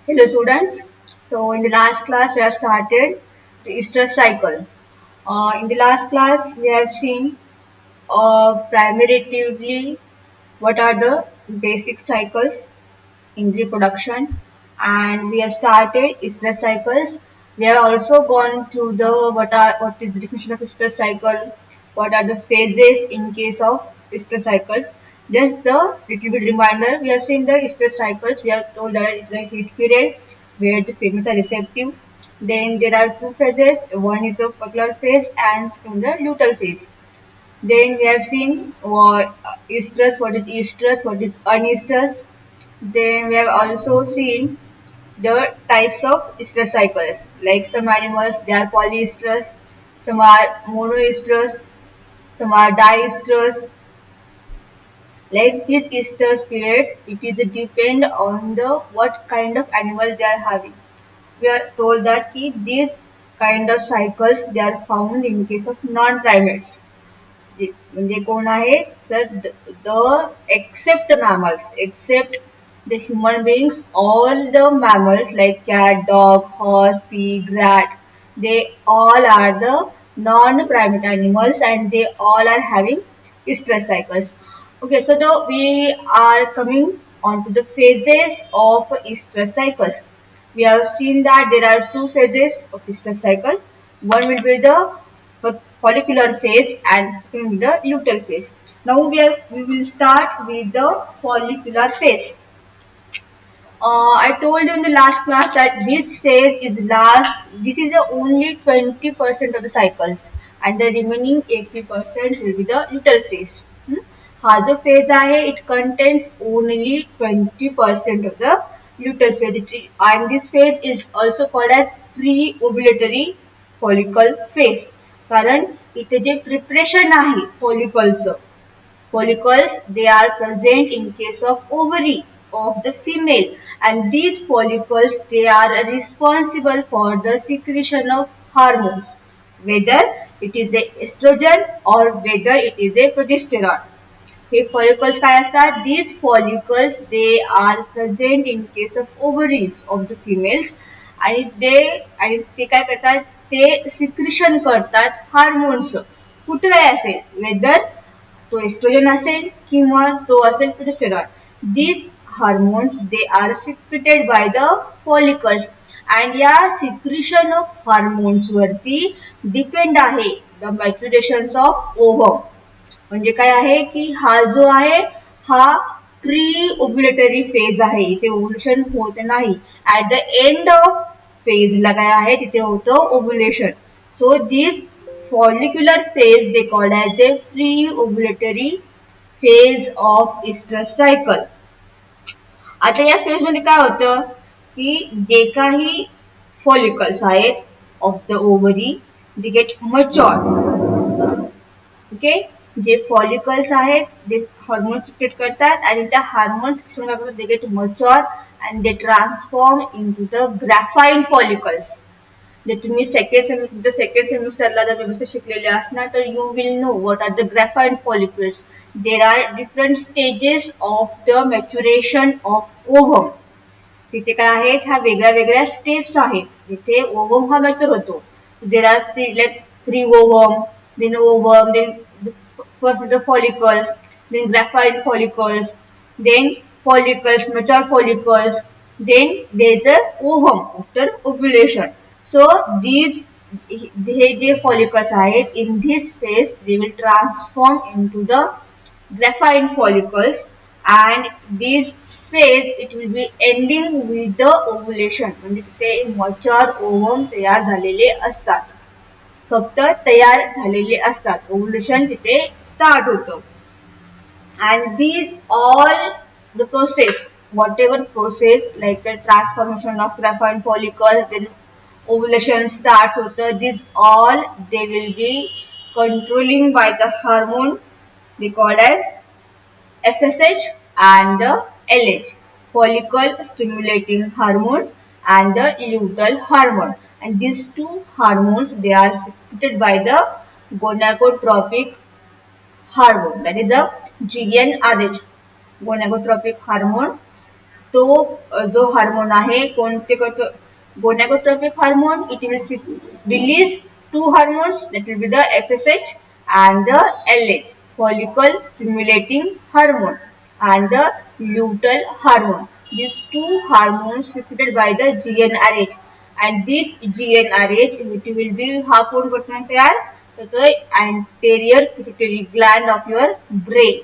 Hello students. So in the last class we have started the estrous cycle. In the last class we have seen primitively what are the basic cycles in reproduction, and we have started estrous cycles. We have also gone through the what is the definition of estrous cycle, what are the phases in case of estrous cycles. Just the little bit reminder, we have seen the estrous cycles. We have told that it's a heat period where the females are receptive. Then there are two phases, one is a follicular phase and second the luteal phase. Then we have seen estrus, what is estrus, what is unestrus. Then we have also seen the types of estrous cycles. Like some animals, they are polyestrous, some are monoestrous, some are diestrous. Like these estrous periods, it is depend on the what kind of animal they are having. We are told that these kind of cycles they are found in case of non-primates. म्हणजे कोण आहे sir the except the mammals, except the human beings, all the mammals like cat, dog, horse, pig, rat, they all are the non-primate animals and they all are having stress cycles. Okay, so we are coming on to the phases of stress cycles. We have seen that there are two phases of stress cycle. One will be the follicular phase and second the luteal phase. Now we will start with the follicular phase. I told you in the last class that this phase is last. This is the only 20% of the cycles, and the remaining 80% will be the luteal phase. हा जो phase आहे, it contains only 20% of the luteal phase, and this phase is also called as pre-ovulatory follicle phase. कारण इथे जे preparation आहे follicleचं, follicles, they are present in case of ovary of the female, and these follicles, they are responsible for the secretion of hormones, whether it is the estrogen or whether it is the progesterone. Hey follicles काय असतात? These follicles, they are present in case of ovaries of the females, आणि ते काय करतात? ते secretion करतात hormones. कुठलाही असेल, वेदर तो एस्ट्रोजन असेल किंवा तो असेल progesterone. These hormones, they are secreted by the follicles, and या secretion of hormones वरती डिपेंड आहे the maturations of ovum. म्हणजे काय आहे की हा जो आहे हा प्री ओव्युलेटरी फेज आहे. इथे ओव्युलेशन होत नाही. ऍट द एंड ऑफ फेजला काय आहे तिथे होतं ovulation. So this follicular phase they called as a pre-ovulatory phase of estrous cycle. आता या फेज मध्ये काय होतं की जे काही follicles आहेत of the ovary, they get mature. Okay, J follicles आहेत ते हार्मोन सिक्रेट करतात आणि त्या हार्मोन्स काय करतात, they get mature and they transform into the Graafian follicles. जर तुम्ही सेकंड सेमिस्टरला जर व्यवस्थित शिकलेले असणार तर you will know what are the Graafian follicles. There are different stages of the maturation of ovum. तिथे काय आहेत, ह्या वेगळ्या वेगळ्या स्टेप्स आहेत जिथे ओव्हम हा मॅच्युअर होतो. There are pre ovum, then ovum, then first the follicles, then graphite follicles, then follicles, mature follicles, then there is a ovum after ovulation. So these J follicles आहेत, in this phase they will transform into the graphite follicles, and this phase it will be ending with the ovulation. म्हणजे तिथे mature ovum तयार झालेले असतात. फक्त तयार झालेले असतात. ओव्युलेशन तिथे स्टार्ट होतं. And these all the process, whatever process like the transformation of graphite follicles, then ovulation starts होतं. These all they will be controlling by the hormone they called as FSH and the LH, follicle stimulating hormones and the luteal hormone. And these two hormones, they are secreted by the gonadotropic hormone, that is the GnRH, gonadotropic hormone. तो जो hormone आहे कोणते gonadotrophic hormone, it will release two hormones, that will be the FSH and the LH, follicle stimulating hormone, and the luteal hormone. These two hormones secreted by the GnRH, and this GnRH which will be हा कोण घटना तयार, so the anterior pituitary gland of your brain.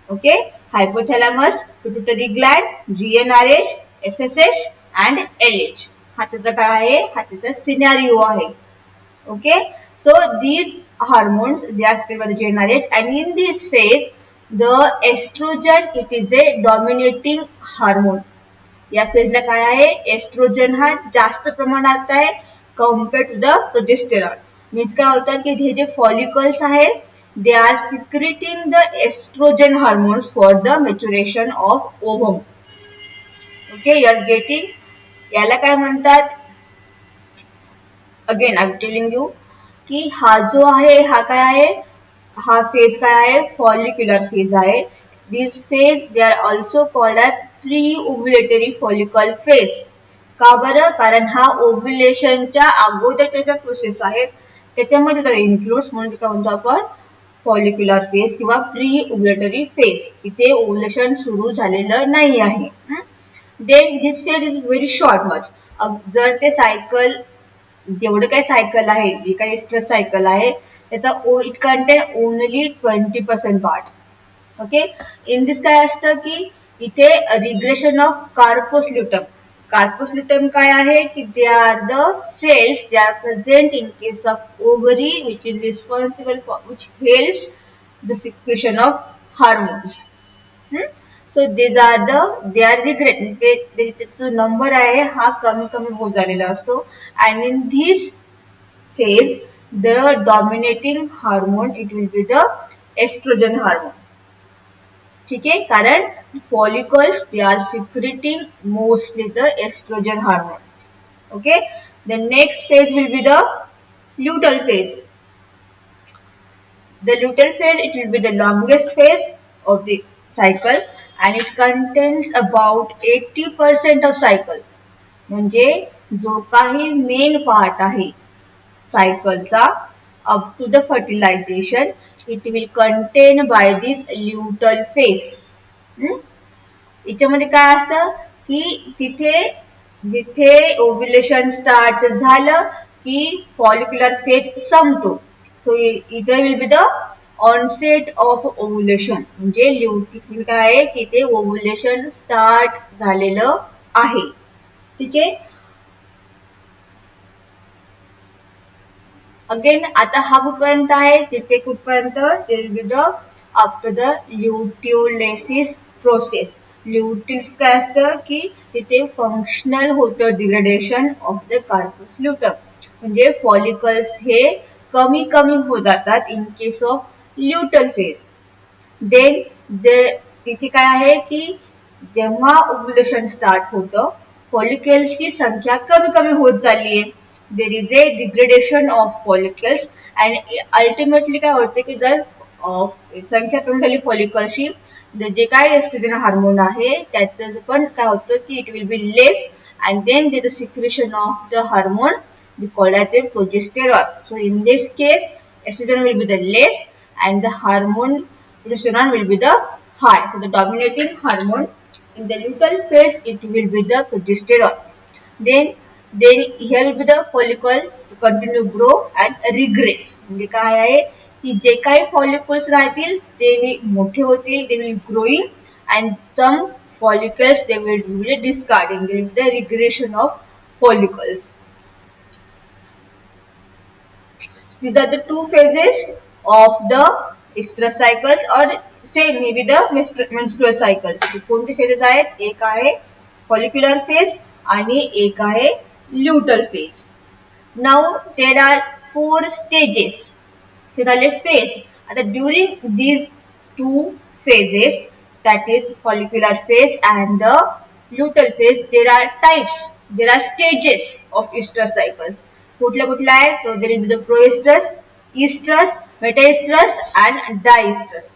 Okay, hypothalamus, pituitary gland, GnRH, FSH and LH. हा त्याचा काय आहे, हा त्याचा सिनारिओ आहे. Okay, so these hormones, they are spread by the GnRH, and in this phase the estrogen, it is a dominating hormone. या फेजला काय आहे, एस्ट्रोजन हा जास्त प्रमाणात आहे compare to the progesterone. Means काय होतात की हे जे फॉलिकल्स आहेत, they are secreting the estrogen hormones for the maturation of ovum. Okay, you are getting, याला काय म्हणतात, again I am telling you की हा जो आहे हा काय आहे, हा फेज काय आहे, फॉलिक्युलर फेज आहे. This phase they are also called as pre ovulatory follicle phase. का बरं, कारण हा ओव्युलेशनच्या अगोदरच्या ज्या प्रोसेस आहेत त्याच्यामध्ये त्याला इन्क्लूड्स, म्हणून काय म्हणतो आपण फॉलिक्युलर फेज किंवा प्री ओव्युलेटरी फेज. इथे ओव्युलेशन सुरू झालेलं नाही आहे. Then this phase is very short much. जर ते सायकल, जेवढं काही सायकल आहे, जे काही एस्ट्रस सायकल आहे त्याचा it contain only 20% part. Okay, in this काय असतं की इथे रिग्रेशन ऑफ कार्पोस्ल्युटम. कार्पोस्ल्युटम काय आहे की they are the cells, they are present in case of ovary which is responsible for, which helps the secretion of hormones. So these are the, they are regret, जो number आहे हा कमी कमी होत झालेला असतो. And in this phase the dominating hormone, it will be the estrogen hormone. ठीक है, कारण follicles they are secreting mostly the estrogen hormone. Okay, the next phase will be the luteal phase. The luteal phase, it will be the longest phase of the cycle and it contains about 80% of cycle. म्हणजे जो काही main part आहे सायकलचा up to the fertilization, it will contain by this luteal phase. याच्यामध्ये काय असतं की तिथे जिथे ओव्युलेशन स्टार्ट झालं की फॉलिक्युलर फेज संपतो. सो इधर will be the onset of ovulation, म्हणजे ल्युटिफिल काय आहे की ते ओव्युलेशन स्टार्ट झालेलं आहे. ठीक आहे, अगेन आता हा कुठपर्यंत आहे, तिथे कुठपर्यंत, will be the after the luteolysis process. ल्युटिल्स काय असतं की तिथे फंक्शनल होतं डिग्रेडेशन ऑफ द कार्पोस्ल्युटम, म्हणजे फॉलिकल्स हे कमी कमी होत जातात in case of luteal phase. Then तिथे काय आहे की जेव्हा ओव्युलेशन स्टार्ट होतं फॉलिकल्सची संख्या कमी कमी होत चालली आहे. There is a degradation of follicles and ultimately काय होते की जर संख्या कमी झाली फॉलिकल्सची, जे काय एस्ट्रोजन हार्मोन आहे त्याचं पण काय होतं की it will be less and then there the secretion of the hormone called as a progesterone. So in this case estrogen will be the less and the hormone progesterone will be the high. So the dominating hormone in the luteal phase, it will be the progesterone. Then here will be the follicle to continue grow and regress. म्हणजे काय आहे की जे काही follicles राहतील ते मोठे होतील, they will growing and some follicles they will be discarding. There will be the regression of follicles. These are the two phases of the estrous cycles or say maybe the menstrual cycles. कोणते phases आहेत, एक आहे follicular phase आणि एक आहे luteal phase. Now there are 4 stages. हे झाले phase. आता during these two phases, that is follicular phase and the luteal phase, there are types, there are stages of estrous cycles. कुठल्या कुठल्या आहेत, तो there will be the proestrus, estrus, metaestrus and diestrus.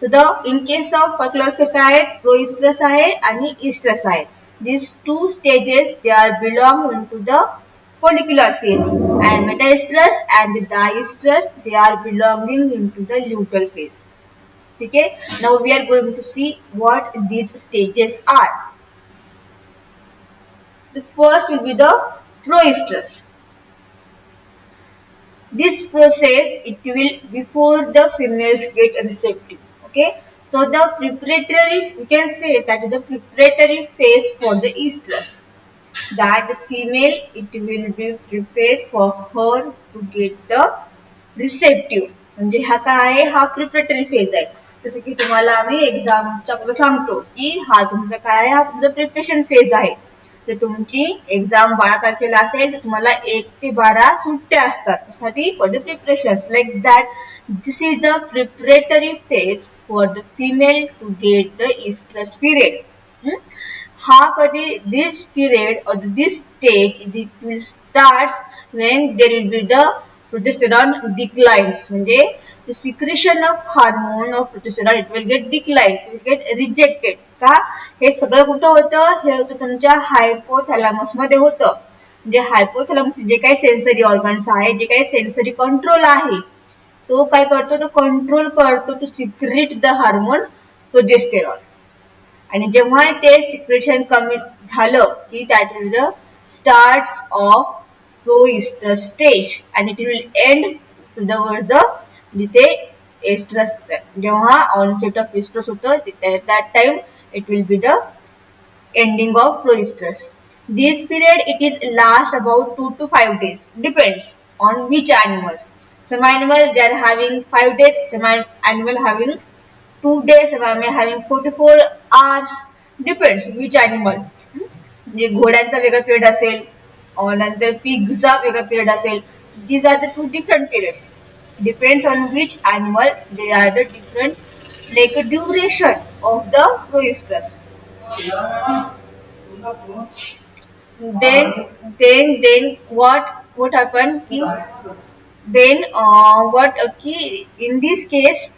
So the in case of follicular phase काय आहेत, प्रोइस्ट्रस आहे आणि इस्ट्रस आहे. These two stages they are belong into the follicular phase, and metaestrus and the diestrus they are belonging into the luteal phase. Okay, now we are going to see what these stages are. The first will be the proestrus. This process it will before the females get receptive. Okay, so the preparatory, you can say that is the preparatory phase for the estrus, that the female it will be prepared for her to get the receptive. म्हणजे हा काय आहे, हा preparatory phase आहे. जसं की तुम्हाला आम्ही एक्झामच्या अगोदर सांगतो की हा तुमचा काय आहे, हा तुमचा प्रिपरेशन फेज आहे. तर तुमची एक्झाम 12 तारखेला असेल तर तुम्हाला 1 ते 12 सुट्ट्या असतात त्यासाठी for the preparation. Like that this is a preparatory phase for the female to get the estrus period. हा कधी this period or this stage it will start when there will be the progesterone declines. म्हणजे the secretion of hormone of progesterone it will get declined, it will get rejected. का हे सगळं कुठं होतं, हे होतं तुमच्या hypothalamus मध्ये होतं. म्हणजे हायपोथॅलॅमस जे काही सेन्सरी ऑर्गन्स आहे, जे काही सेन्सरी कंट्रोल आहे, तो काय करतो, तो कंट्रोल करतो to secrete the hormone progesterone. आणि जेव्हा ते सिक्रेशन कमी झालं की that will the starts of proestrus stage and it will end towards the जिथे एस्ट्रस, जेव्हा ऑनसेट ऑफ एस्ट्रस होतं that time it will be the ending of proestrus. This period it is last about 2 to 5 days, depends on which animals. Some animal they are having 5 days, some animal having 2 days, some animal having 44 hours, depends which animal. म्हणजे घोड्यांचा वेगळा period असेल, नंतर पिग्सचा वेगळा period असेल. These are the 2 different periods. Depends on which animal they are the different like duration of the proestrus. Then what happened? Then what in this case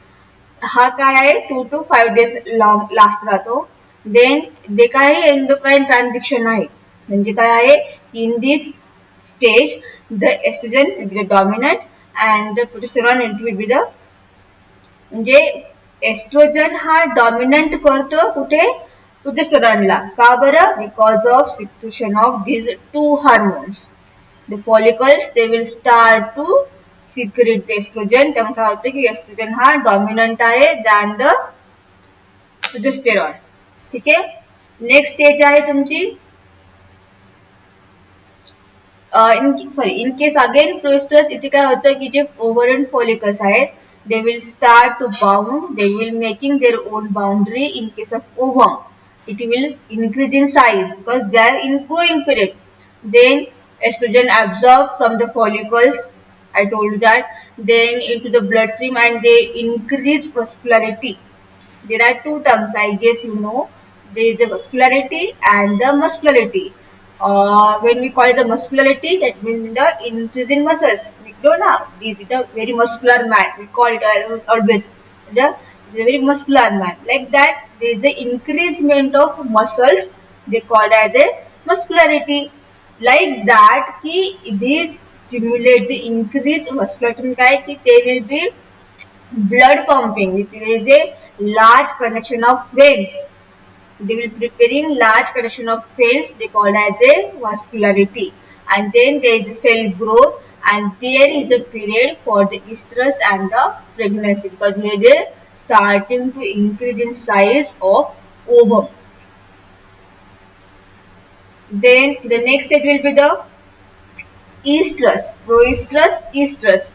हा काय आहे 2 to 5 days last राहतो. Then ते काय आहे endocrine transition आहे. म्हणजे काय आहे in this stage the estrogen will be the dominant and the progesterone will be the, म्हणजे एस्ट्रोजन हा डॉमिनंट करतो कुठे, प्रोजेस्टेरॉनला. का बरं, because of secretion of these two hormones. The follicles they will start to secrete the estrogen. त्यामुळे काय होतं की एस्ट्रोजन हा डॉमिनंट आहे दॅन द प्रोजेस्टेरॉन. ठीक आहे, नेक्स्ट स्टेज आहे तुमची इन केस अगेन प्रोइस्ट्रस. इथे काय होतं की जे ओव्हरएंड फॉलिकल्स आहेत they will start to bound, they will making their own boundary. In case of ovum it will increase in size because they are in growing period. Then estrogen absorbed from the follicles, I told you that, then into the bloodstream and they increase vascularity. There are two terms, I guess you know. There is the vascularity and the muscularity. When we call it the muscularity, that means the increase in muscles. We don't have, this is a very muscular man. We call it always this is a very muscular man. Like that, there is the increasement of muscles. They call it as a muscularity. Like that, कि these stimulate the increase muscularity. काय कि they will be blood pumping. There is a large connection of veins. They will preparing large connection of veins. They called as a vascularity. And then there is cell growth, and there is a period for the estrus and the pregnancy because they are starting to increase in size of ovum. Then the next stage will be the estrus, proestrus, estrus.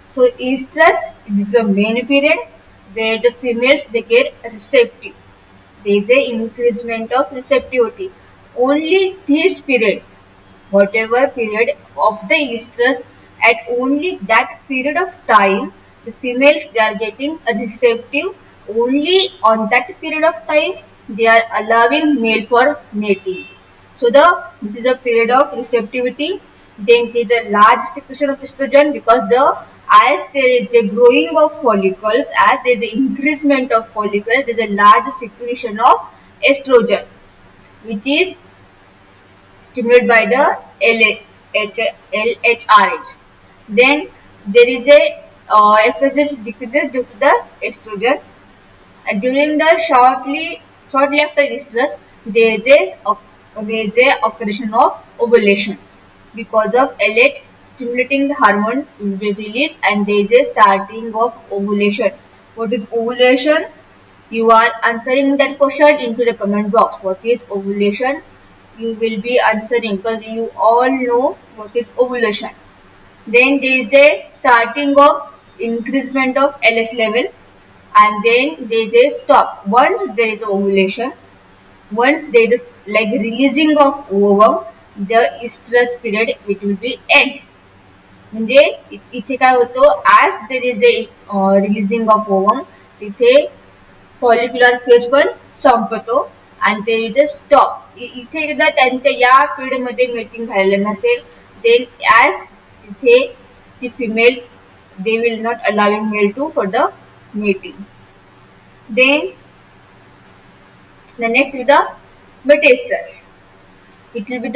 So estrus is the main period where the females they get receptive. There is a increasement of receptivity. Only this period, whatever period of the estrus, at only that period of time, the females they are getting a receptive. Only on that period of time, they are allowing male for mating. So this is a period of receptivity. Then it is a large secretion of estrogen because the As there is a growing of follicles, as there is an increasement of follicles, there is a large secretion of estrogen, which is stimulated by the LHRH. Then there is a FSH decreases due to the estrogen. During the shortly after estrus, there is a occurrence of ovulation because of LH stimulating the hormone will be released, and there is a starting of ovulation. What is ovulation? You are answering that question into the comment box. What is ovulation? You will be answering because you all know what is ovulation. Then there is a starting of increasement of LH level, and then there is a stop. Once there is ovulation, once there is like releasing of ovum, the estrous period it will be end. म्हणजे इथे काय होतं, as there is a releasing of ovum, तिथे follicular phase पण संपतो आणि ते इथे स्टॉप. इथे एकदा त्यांच्या या पिरियड मध्ये मीटिंग झालेलं नसेल, देन ॲज इथे ती female they will not allowing male to for the mating. Then the next is the metastasis. It will be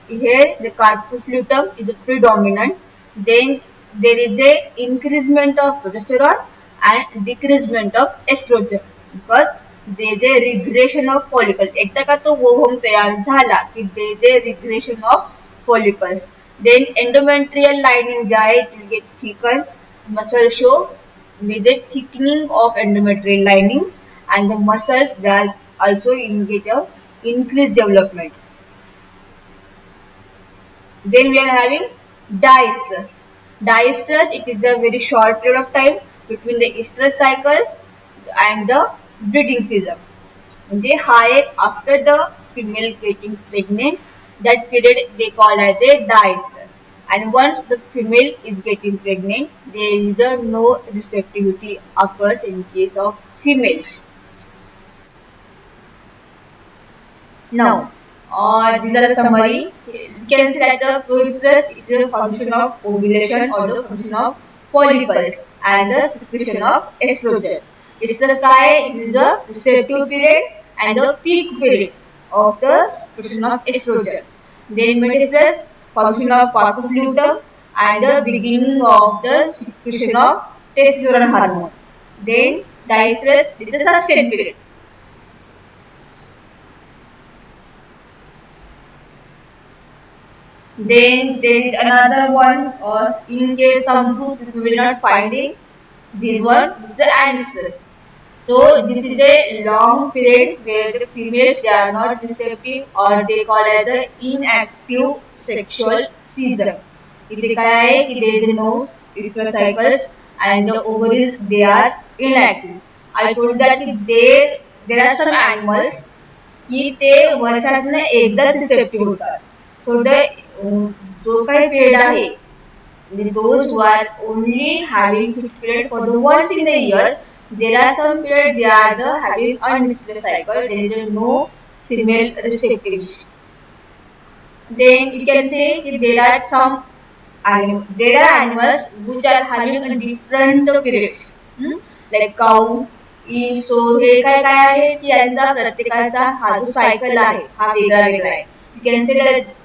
here the corpus luteum is a predominant. Then there is a increasement of progesterone and decreasement of estrogen because there is a regression of follicles. एकदा का तो ovum तयार झाला की there is a regression of follicles. Then endometrial lining जो आहे it will get thickens. Muscle show with the thickening of endometrial linings, and the muscles they are also get a increased development. Then we are having diestrus. Diestrus, it is a very short period of time between the estrous cycles and the breeding season. म्हणजे हा एक after the female getting pregnant, that period they call as a diestrus. And once the female is getting pregnant, there is a no receptivity occurs in case of females. Now, these are the summary. You can see that the proestrus is a function of ovulation or the function of follicles and the secretion of estrogen. Estrus is the receptive period and the peak period of the secretion of estrogen. Then metastasis, function of corpus luteum and the beginning of the secretion of testosterone hormone. Then diestrus is the sustained period. Then there is another one, in case some tooth we will not finding, this one is the anestrus. So this is a long period where the females they are not receptive or they call as a inactive sexual season. इथे काय आहे की there is no estrous cycles and the ovaries they are inactive. I told that there are some animals की ते वर्षातनं एकदाच receptive होतात. So the जो काही period आहे, those who are only having fixed period for the once in a year, there are some period they are the having unestrous cycle. There is no female receptives. Then you can say there are some there are animals which are having a different periods, like cow. So हे काय काय आहे की यांचा प्रत्येकाचा हा जो cycle आहे हा वेगळा वेगळा आहे. You can say that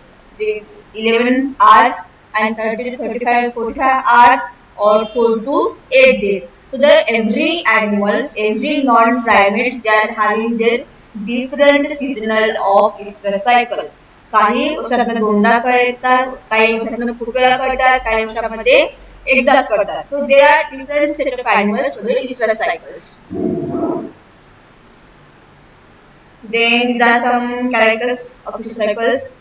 11 hours and 30 to 35 45 hours or 4 to 8 days. So the every animals, every non-primates, they are having their different seasonal of estrous cycle. काही वर्षातनं दोनदा कळतात, काही वर्षातनं खूप वेळा कळतात, काही वर्षामध्ये एकदाच कळतात. So there are different set of animals for the estrous cycles. Then these are some characters of estrous cycles.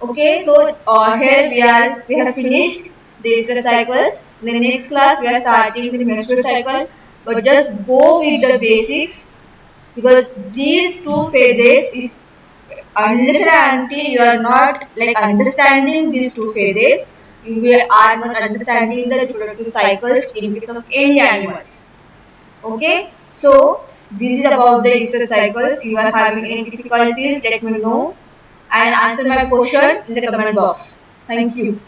Okay, so here we have finished the estrous cycles. In the next class we are starting the menstrual cycle, but just go with the basics because these two phases, if unless and until you are not like understanding these two phases, you are not understanding the reproductive cycles in case of any animals. Okay, so this is about the estrous cycles. You are having any difficulties, let me know and answer my question in the comment box. Thank you.